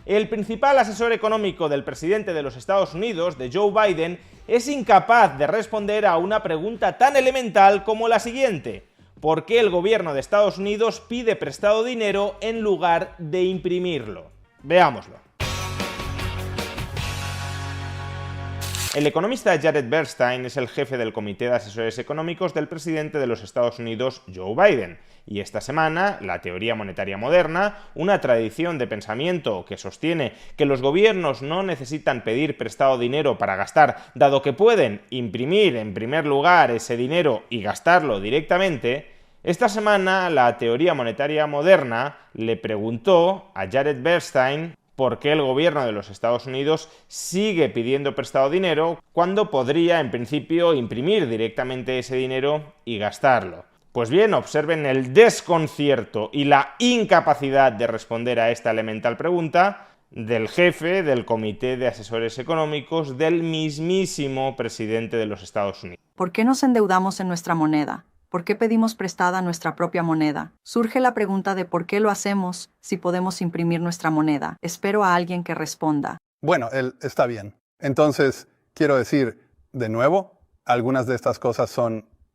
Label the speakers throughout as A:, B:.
A: El principal asesor económico del presidente de los Estados Unidos, de Joe Biden, es incapaz de responder a una pregunta tan elemental como la siguiente: ¿por qué el gobierno de Estados Unidos pide prestado dinero en lugar de imprimirlo? Veámoslo. El economista Jared Bernstein es el jefe del Comité de Asesores Económicos del presidente de los Estados Unidos, Joe Biden, y esta semana la teoría monetaria moderna, una tradición de pensamiento que sostiene que los gobiernos no necesitan pedir prestado dinero para gastar, dado que pueden imprimir en primer lugar ese dinero y gastarlo directamente. Esta semana la teoría monetaria moderna le preguntó a Jared Bernstein por qué el gobierno de los Estados Unidos sigue pidiendo prestado dinero cuando podría, en principio, imprimir directamente ese dinero y gastarlo. Pues bien, observen el desconcierto y la incapacidad de responder a esta elemental pregunta del jefe del Comité de Asesores Económicos del mismísimo presidente de los Estados Unidos.
B: ¿Por qué nos endeudamos en nuestra moneda? ¿Por qué pedimos prestada nuestra propia moneda? Surge la pregunta de por qué lo hacemos si podemos imprimir nuestra moneda. Espero a alguien que responda.
C: Bueno, está bien. Entonces, quiero decir, de nuevo, algunas de estas cosas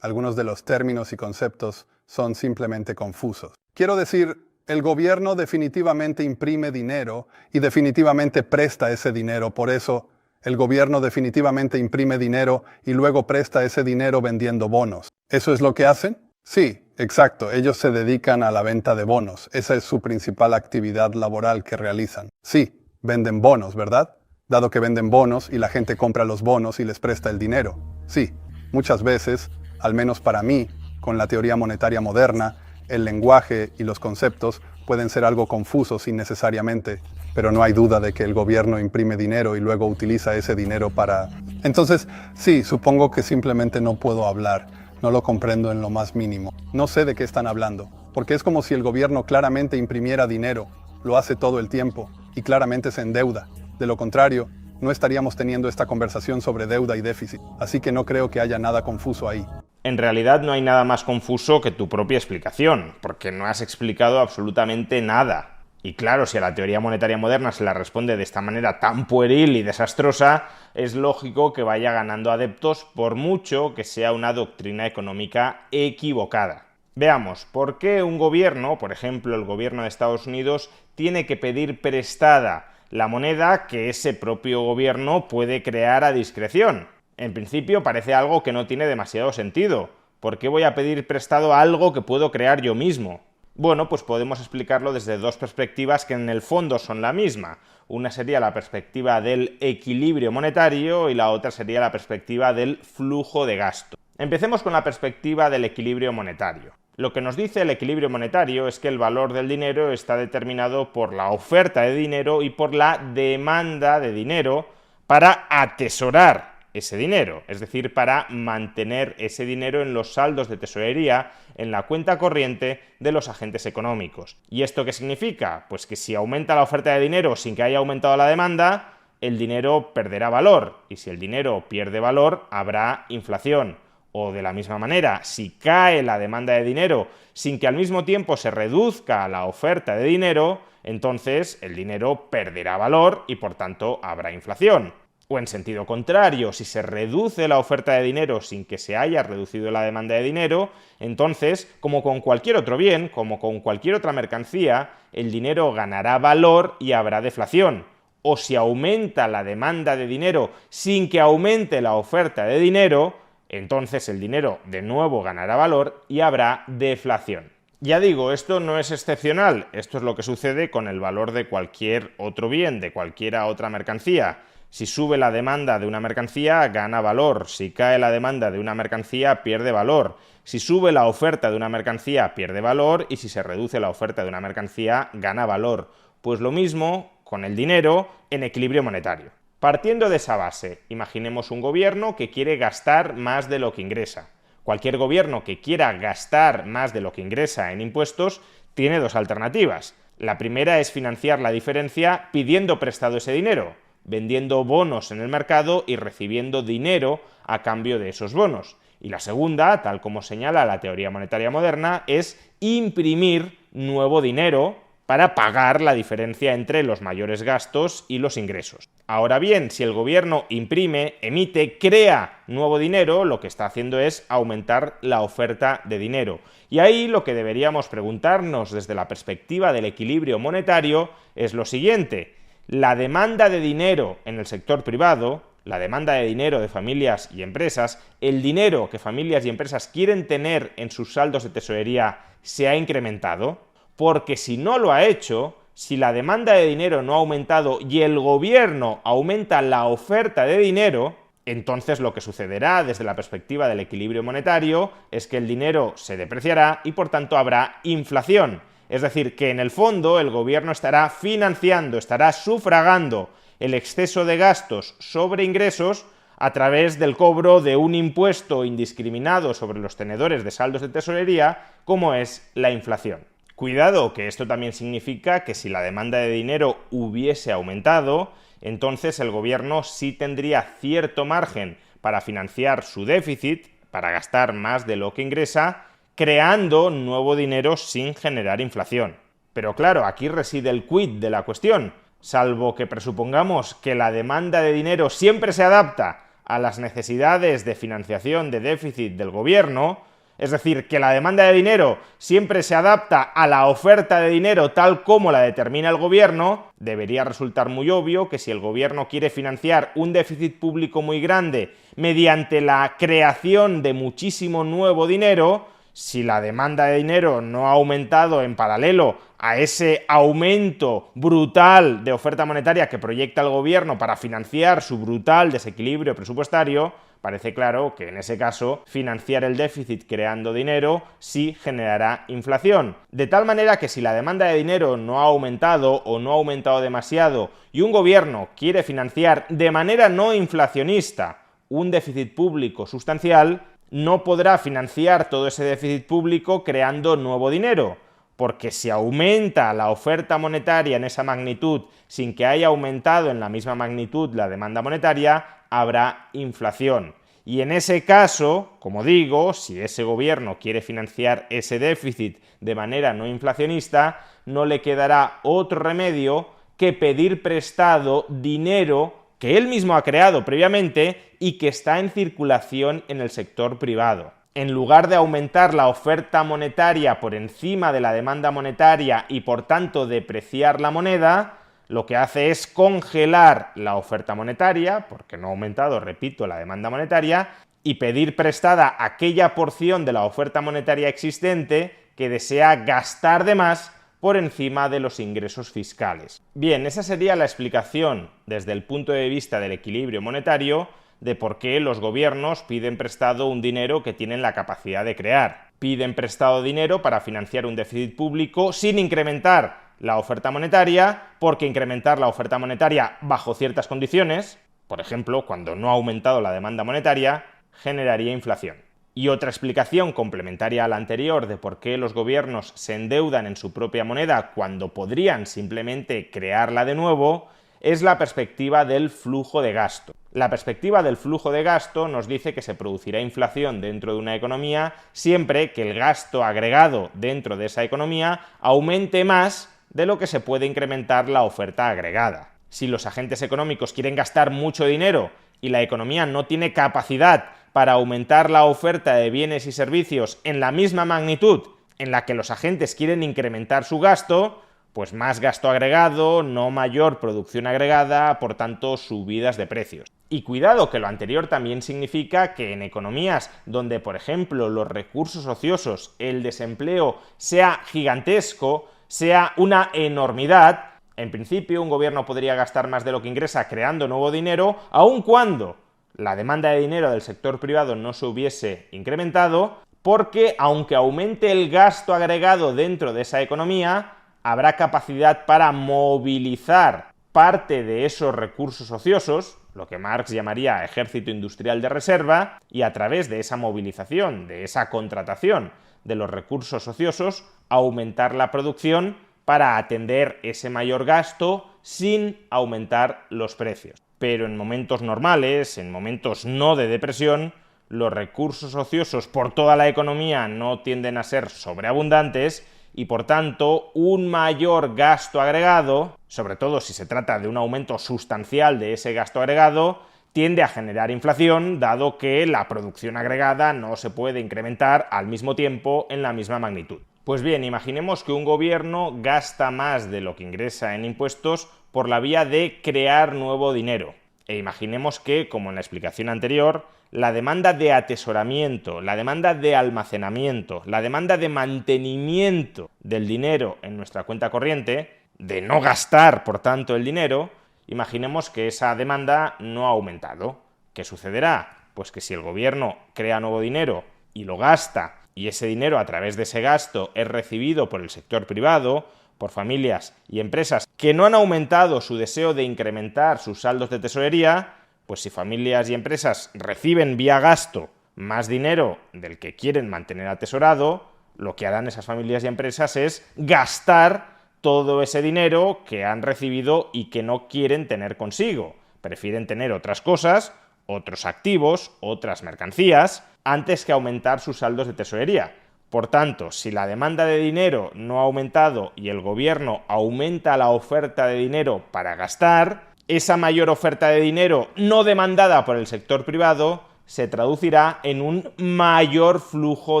C: algunos de los términos y conceptos son simplemente confusos. Quiero decir, el gobierno definitivamente imprime dinero y definitivamente presta ese dinero. Por eso, el gobierno definitivamente imprime dinero y luego presta ese dinero vendiendo bonos. ¿Eso es lo que hacen? Sí, exacto. Ellos se dedican a la venta de bonos. Esa es su principal actividad laboral que realizan. Sí, venden bonos, ¿verdad? Dado que venden bonos y la gente compra los bonos y les presta el dinero. Sí, muchas veces, al menos para mí, con la teoría monetaria moderna, el lenguaje y los conceptos pueden ser algo confusos innecesariamente, pero no hay duda de que el gobierno imprime dinero y luego utiliza ese dinero para... Entonces, sí, supongo que simplemente no puedo hablar. No lo comprendo en lo más mínimo. No sé de qué están hablando, porque es como si el gobierno claramente imprimiera dinero, lo hace todo el tiempo, y claramente se endeuda. De lo contrario, no estaríamos teniendo esta conversación sobre deuda y déficit, así que no creo que haya nada confuso ahí.
A: En realidad no hay nada más confuso que tu propia explicación, porque no has explicado absolutamente nada. Y claro, si a la teoría monetaria moderna se la responde de esta manera tan pueril y desastrosa, es lógico que vaya ganando adeptos por mucho que sea una doctrina económica equivocada. Veamos, ¿por qué un gobierno, por ejemplo el gobierno de Estados Unidos, tiene que pedir prestada la moneda que ese propio gobierno puede crear a discreción? En principio parece algo que no tiene demasiado sentido. ¿Por qué voy a pedir prestado algo que puedo crear yo mismo? Bueno, pues podemos explicarlo desde dos perspectivas que en el fondo son la misma. Una sería la perspectiva del equilibrio monetario y la otra sería la perspectiva del flujo de gasto. Empecemos con la perspectiva del equilibrio monetario. Lo que nos dice el equilibrio monetario es que el valor del dinero está determinado por la oferta de dinero y por la demanda de dinero para atesorar ese dinero, es decir, para mantener ese dinero en los saldos de tesorería, en la cuenta corriente de los agentes económicos. ¿Y esto qué significa? Pues que si aumenta la oferta de dinero sin que haya aumentado la demanda, el dinero perderá valor, y si el dinero pierde valor, habrá inflación. O de la misma manera, si cae la demanda de dinero sin que al mismo tiempo se reduzca la oferta de dinero, entonces el dinero perderá valor y por tanto habrá inflación. O en sentido contrario, si se reduce la oferta de dinero sin que se haya reducido la demanda de dinero, entonces, como con cualquier otro bien, como con cualquier otra mercancía, el dinero ganará valor y habrá deflación. O si aumenta la demanda de dinero sin que aumente la oferta de dinero, entonces el dinero de nuevo ganará valor y habrá deflación. Ya digo, esto no es excepcional, esto es lo que sucede con el valor de cualquier otro bien, de cualquiera otra mercancía. Si sube la demanda de una mercancía, gana valor. Si cae la demanda de una mercancía, pierde valor. Si sube la oferta de una mercancía, pierde valor. Y si se reduce la oferta de una mercancía, gana valor. Pues lo mismo con el dinero en equilibrio monetario. Partiendo de esa base, imaginemos un gobierno que quiere gastar más de lo que ingresa. Cualquier gobierno que quiera gastar más de lo que ingresa en impuestos tiene dos alternativas. La primera es financiar la diferencia pidiendo prestado ese dinero, vendiendo bonos en el mercado y recibiendo dinero a cambio de esos bonos. Y la segunda, tal como señala la teoría monetaria moderna, es imprimir nuevo dinero para pagar la diferencia entre los mayores gastos y los ingresos. Ahora bien, si el gobierno imprime, emite, crea nuevo dinero, lo que está haciendo es aumentar la oferta de dinero. Y ahí lo que deberíamos preguntarnos desde la perspectiva del equilibrio monetario es lo siguiente: la demanda de dinero en el sector privado, la demanda de dinero de familias y empresas, el dinero que familias y empresas quieren tener en sus saldos de tesorería, ¿se ha incrementado? Porque si no lo ha hecho, si la demanda de dinero no ha aumentado y el gobierno aumenta la oferta de dinero, entonces lo que sucederá desde la perspectiva del equilibrio monetario es que el dinero se depreciará y por tanto habrá inflación. Es decir, que en el fondo el gobierno estará financiando, estará sufragando el exceso de gastos sobre ingresos a través del cobro de un impuesto indiscriminado sobre los tenedores de saldos de tesorería, como es la inflación. Cuidado, que esto también significa que si la demanda de dinero hubiese aumentado, entonces el gobierno sí tendría cierto margen para financiar su déficit, para gastar más de lo que ingresa, creando nuevo dinero sin generar inflación. Pero claro, aquí reside el quid de la cuestión. Salvo que presupongamos que la demanda de dinero siempre se adapta a las necesidades de financiación de déficit del gobierno, es decir, que la demanda de dinero siempre se adapta a la oferta de dinero tal como la determina el gobierno, debería resultar muy obvio que si el gobierno quiere financiar un déficit público muy grande mediante la creación de muchísimo nuevo dinero, si la demanda de dinero no ha aumentado en paralelo a ese aumento brutal de oferta monetaria que proyecta el gobierno para financiar su brutal desequilibrio presupuestario, parece claro que en ese caso financiar el déficit creando dinero sí generará inflación. De tal manera que si la demanda de dinero no ha aumentado o no ha aumentado demasiado y un gobierno quiere financiar de manera no inflacionista un déficit público sustancial, no podrá financiar todo ese déficit público creando nuevo dinero, porque si aumenta la oferta monetaria en esa magnitud sin que haya aumentado en la misma magnitud la demanda monetaria, habrá inflación. Y en ese caso, como digo, si ese gobierno quiere financiar ese déficit de manera no inflacionista, no le quedará otro remedio que pedir prestado dinero que él mismo ha creado previamente y que está en circulación en el sector privado. En lugar de aumentar la oferta monetaria por encima de la demanda monetaria y por tanto depreciar la moneda, lo que hace es congelar la oferta monetaria, porque no ha aumentado, repito, la demanda monetaria, y pedir prestada aquella porción de la oferta monetaria existente que desea gastar de más por encima de los ingresos fiscales. Bien, esa sería la explicación desde el punto de vista del equilibrio monetario de por qué los gobiernos piden prestado un dinero que tienen la capacidad de crear. Piden prestado dinero para financiar un déficit público sin incrementar la oferta monetaria, porque incrementar la oferta monetaria bajo ciertas condiciones, por ejemplo, cuando no ha aumentado la demanda monetaria, generaría inflación. Y otra explicación complementaria a la anterior de por qué los gobiernos se endeudan en su propia moneda cuando podrían simplemente crearla de nuevo es la perspectiva del flujo de gasto. La perspectiva del flujo de gasto nos dice que se producirá inflación dentro de una economía siempre que el gasto agregado dentro de esa economía aumente más de lo que se puede incrementar la oferta agregada. Si los agentes económicos quieren gastar mucho dinero y la economía no tiene capacidad para aumentar la oferta de bienes y servicios en la misma magnitud en la que los agentes quieren incrementar su gasto, pues más gasto agregado, no mayor producción agregada, por tanto subidas de precios. Y cuidado, que lo anterior también significa que en economías donde, por ejemplo, los recursos ociosos, el desempleo sea gigantesco, sea una enormidad, en principio un gobierno podría gastar más de lo que ingresa creando nuevo dinero, aun cuando la demanda de dinero del sector privado no se hubiese incrementado, porque aunque aumente el gasto agregado dentro de esa economía, habrá capacidad para movilizar parte de esos recursos ociosos, lo que Marx llamaría ejército industrial de reserva, y a través de esa movilización, de esa contratación de los recursos ociosos, aumentar la producción para atender ese mayor gasto sin aumentar los precios. Pero en momentos normales, en momentos no de depresión, los recursos ociosos por toda la economía no tienden a ser sobreabundantes y por tanto un mayor gasto agregado, sobre todo si se trata de un aumento sustancial de ese gasto agregado, tiende a generar inflación, dado que la producción agregada no se puede incrementar al mismo tiempo en la misma magnitud. Pues bien, imaginemos que un gobierno gasta más de lo que ingresa en impuestos por la vía de crear nuevo dinero. E imaginemos que, como en la explicación anterior, la demanda de atesoramiento, la demanda de almacenamiento, la demanda de mantenimiento del dinero en nuestra cuenta corriente, de no gastar, por tanto, el dinero, imaginemos que esa demanda no ha aumentado. ¿Qué sucederá? Pues que si el gobierno crea nuevo dinero y lo gasta, y ese dinero a través de ese gasto es recibido por el sector privado, por familias y empresas que no han aumentado su deseo de incrementar sus saldos de tesorería, pues si familias y empresas reciben vía gasto más dinero del que quieren mantener atesorado, lo que harán esas familias y empresas es gastar todo ese dinero que han recibido y que no quieren tener consigo. Prefieren tener otras cosas, otros activos, otras mercancías, antes que aumentar sus saldos de tesorería. Por tanto, si la demanda de dinero no ha aumentado y el gobierno aumenta la oferta de dinero para gastar, esa mayor oferta de dinero no demandada por el sector privado se traducirá en un mayor flujo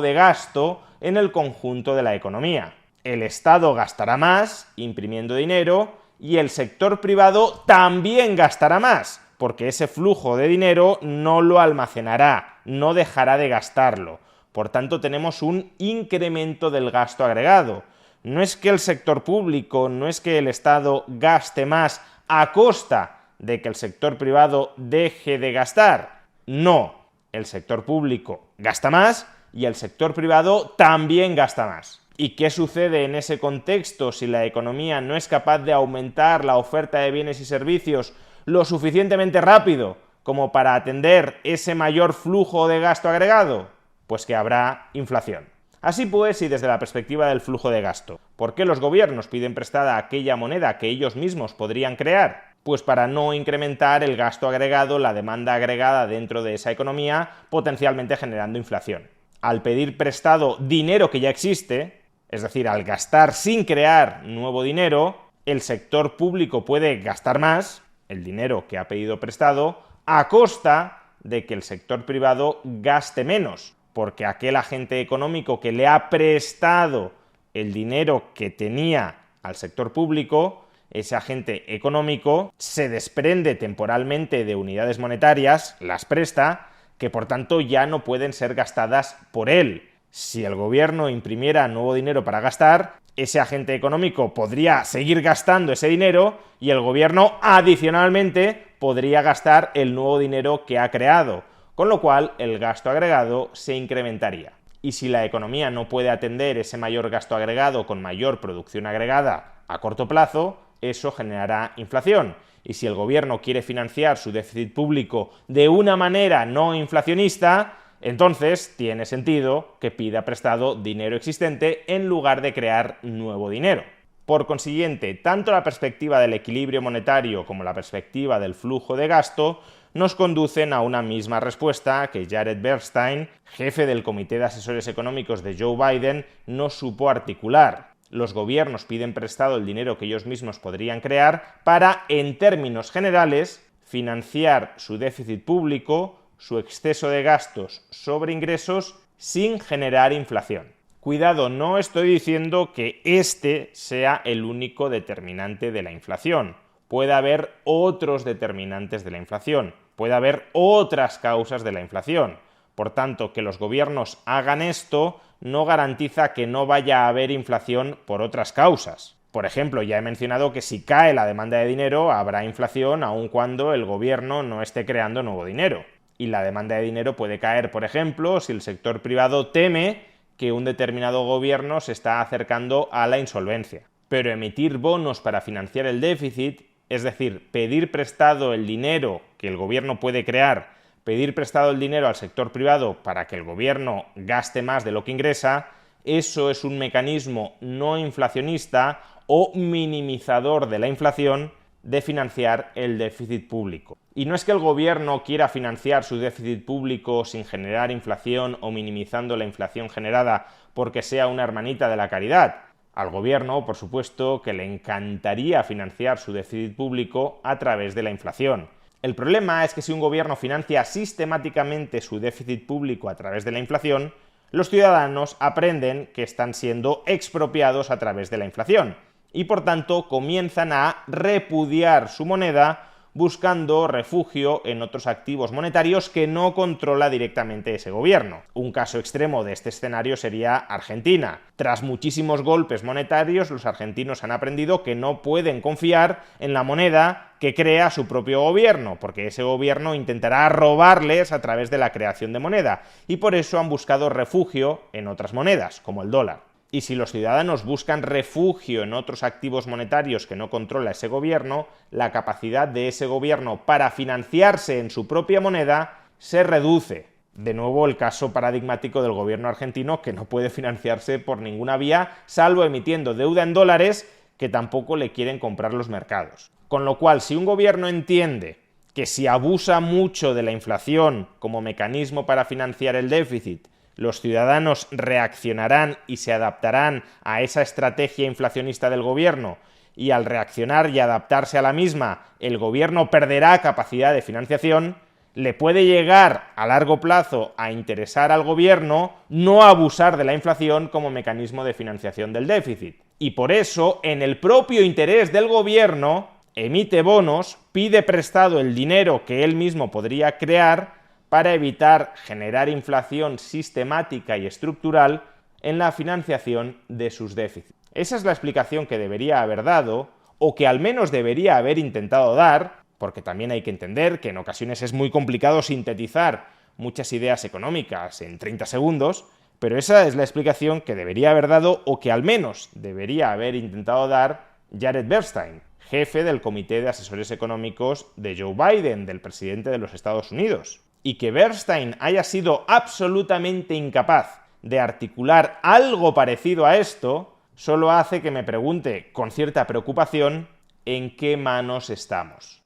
A: de gasto en el conjunto de la economía. El Estado gastará más imprimiendo dinero y el sector privado también gastará más, porque ese flujo de dinero no lo almacenará, no dejará de gastarlo. Por tanto, tenemos un incremento del gasto agregado. No es que el sector público, no es que el Estado gaste más a costa de que el sector privado deje de gastar. No, el sector público gasta más y el sector privado también gasta más. ¿Y qué sucede en ese contexto si la economía no es capaz de aumentar la oferta de bienes y servicios lo suficientemente rápido como para atender ese mayor flujo de gasto agregado? Pues que habrá inflación. Así pues, y desde la perspectiva del flujo de gasto, ¿por qué los gobiernos piden prestada aquella moneda que ellos mismos podrían crear? Pues para no incrementar el gasto agregado, la demanda agregada dentro de esa economía, potencialmente generando inflación. Al pedir prestado dinero que ya existe, es decir, al gastar sin crear nuevo dinero, el sector público puede gastar más, el dinero que ha pedido prestado, a costa de que el sector privado gaste menos, porque aquel agente económico que le ha prestado el dinero que tenía al sector público, ese agente económico se desprende temporalmente de unidades monetarias, las presta, que por tanto ya no pueden ser gastadas por él. Si el gobierno imprimiera nuevo dinero para gastar, ese agente económico podría seguir gastando ese dinero y el gobierno adicionalmente podría gastar el nuevo dinero que ha creado, con lo cual el gasto agregado se incrementaría. Y si la economía no puede atender ese mayor gasto agregado con mayor producción agregada a corto plazo, eso generará inflación. Y si el gobierno quiere financiar su déficit público de una manera no inflacionista, entonces tiene sentido que pida prestado dinero existente en lugar de crear nuevo dinero. Por consiguiente, tanto la perspectiva del equilibrio monetario como la perspectiva del flujo de gasto nos conducen a una misma respuesta que Jared Bernstein, jefe del Comité de Asesores Económicos de Joe Biden, no supo articular. Los gobiernos piden prestado el dinero que ellos mismos podrían crear para, en términos generales, financiar su déficit público, su exceso de gastos sobre ingresos, sin generar inflación. Cuidado, no estoy diciendo que este sea el único determinante de la inflación. Puede haber otros determinantes de la inflación, puede haber otras causas de la inflación. Por tanto, que los gobiernos hagan esto no garantiza que no vaya a haber inflación por otras causas. Por ejemplo, ya he mencionado que si cae la demanda de dinero, habrá inflación aun cuando el gobierno no esté creando nuevo dinero. Y la demanda de dinero puede caer, por ejemplo, si el sector privado teme que un determinado gobierno se está acercando a la insolvencia. Pero emitir bonos para financiar el déficit, es decir, pedir prestado el dinero que el gobierno puede crear, pedir prestado el dinero al sector privado para que el gobierno gaste más de lo que ingresa, eso es un mecanismo no inflacionista o minimizador de la inflación de financiar el déficit público. Y no es que el gobierno quiera financiar su déficit público sin generar inflación o minimizando la inflación generada porque sea una hermanita de la caridad, Al gobierno, por supuesto, que le encantaría financiar su déficit público a través de la inflación. El problema es que si un gobierno financia sistemáticamente su déficit público a través de la inflación, los ciudadanos aprenden que están siendo expropiados a través de la inflación y por tanto comienzan a repudiar su moneda buscando refugio en otros activos monetarios que no controla directamente ese gobierno. Un caso extremo de este escenario sería Argentina. Tras muchísimos golpes monetarios, los argentinos han aprendido que no pueden confiar en la moneda que crea su propio gobierno, porque ese gobierno intentará robarles a través de la creación de moneda, y por eso han buscado refugio en otras monedas, como el dólar. Y si los ciudadanos buscan refugio en otros activos monetarios que no controla ese gobierno, la capacidad de ese gobierno para financiarse en su propia moneda se reduce. De nuevo, el caso paradigmático del gobierno argentino, que no puede financiarse por ninguna vía, salvo emitiendo deuda en dólares que tampoco le quieren comprar los mercados. Con lo cual, si un gobierno entiende que si abusa mucho de la inflación como mecanismo para financiar el déficit, los ciudadanos reaccionarán y se adaptarán a esa estrategia inflacionista del gobierno, y al reaccionar y adaptarse a la misma, el gobierno perderá capacidad de financiación, le puede llegar a largo plazo a interesar al gobierno no abusar de la inflación como mecanismo de financiación del déficit. Y por eso, en el propio interés del gobierno, emite bonos, pide prestado el dinero que él mismo podría crear para evitar generar inflación sistemática y estructural en la financiación de sus déficits. Esa es la explicación que debería haber dado, o que al menos debería haber intentado dar, porque también hay que entender que en ocasiones es muy complicado sintetizar muchas ideas económicas en 30 segundos, pero esa es la explicación que debería haber dado, o que al menos debería haber intentado dar Jared Bernstein, jefe del Comité de Asesores Económicos de Joe Biden, del presidente de los Estados Unidos. Y que Bernstein haya sido absolutamente incapaz de articular algo parecido a esto, solo hace que me pregunte con cierta preocupación en qué manos estamos.